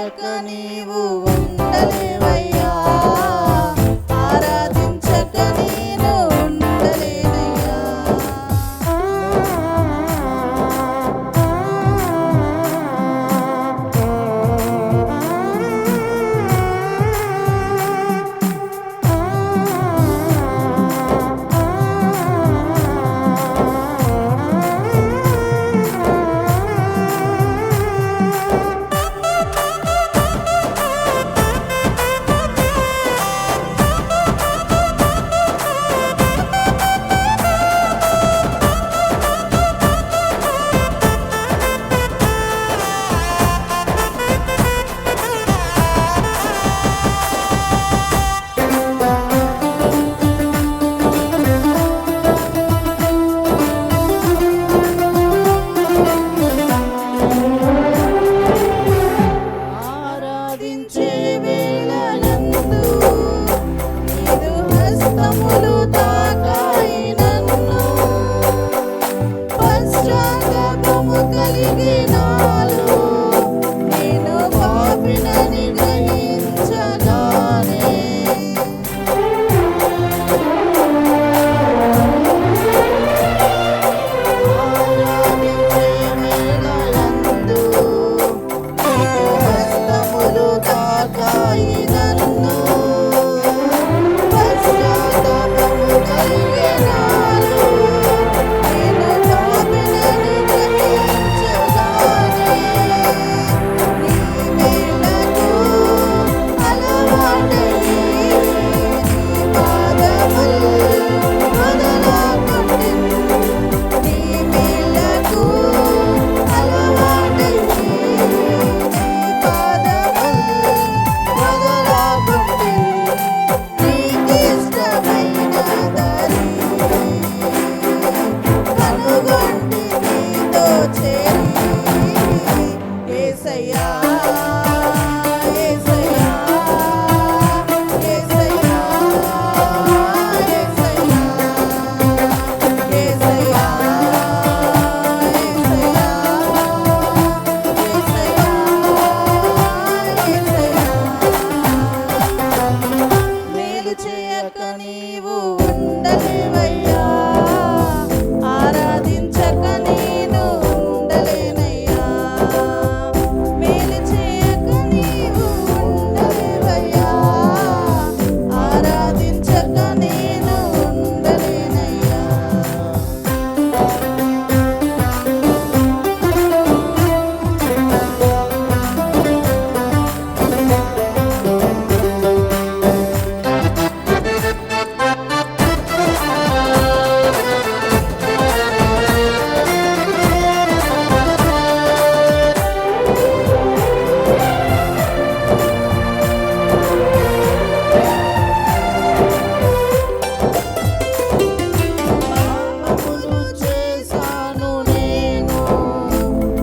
చేయక నీవు ఉండలేవయ్యా, ఆరాధించక నేను ఉండలేనయ్యా. ఆరాధించే వేళలందు నీదు హస్తములు తాకాయి నన్ను, పశ్చాత్తాపము కలిగి నాలో నేను పాపినని గ్రహించగానే ఆరాధించే వేళలందు నీదు హస్తములు తాకాయి నన్ను, పశ్చాత్తాపము కలిగి నాలో నేను పాపినని గ్రహించగానే నీ వేళకు అలవాటయ్యి నీ పాదములు వదలగొట్టెను. నీ వేళకు అలవాటయ్యి నీ పాదములు వదలగొట్టెను. నీకిష్టమైన దారి కనుగొంటి నీతో చేరి, యేసయ్యా యేసయ్యా యేసయ్యా యేసయ్యా యేసయ్యా మేలు చేయక నీవు ఉండలేవయ్యా, ఆరాధించక నేను ఉండలేనయ్యా. మేలు చేయక నీవు ఉండలేవయ్యా, ఆరాధించక నేను ఉండలేనయ్యా. పాపములు చేశాను నేను,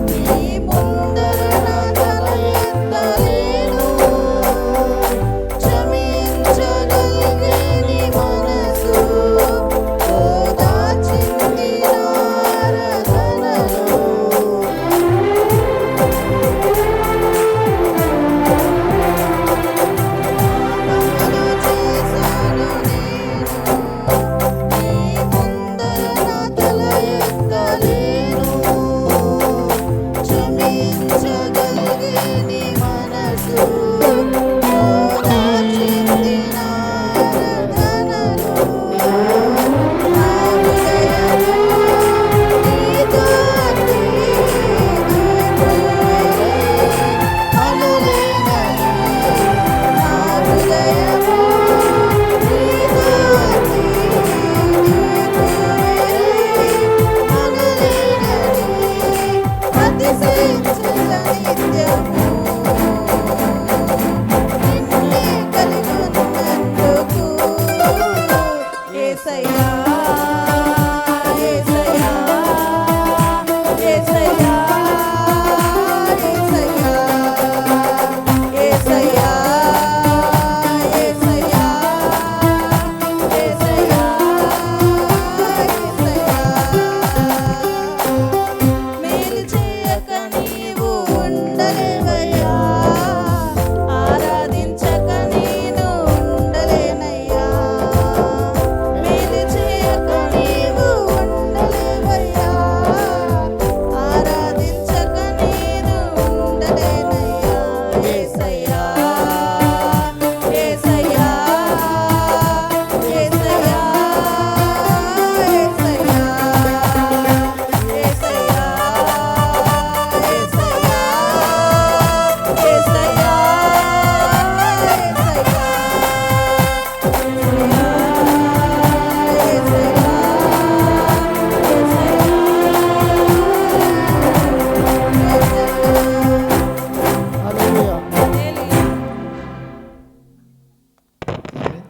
నీ ముందర నా తల ఎత్తలేను. క్షమించగలిగే నీ మనసు ఓదార్చింది నా ఆరాధనలో. పాపములు చేశాను నేను, నీ ముందర నా తల ఎత్తలేను. క్షమించగలిగే నీ మనసు ఓదార్చింది నా ఆరాధనలో. నా హృదయము నీతో అతి అనులేనని, నా హృదయము నీతో అతి అనులేనని అతిశయించక నిత్యము.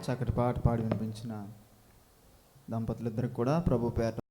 చక్కటి పాట పాడి వినిపించిన దంపతులిద్దరికి కూడా ప్రభు పేట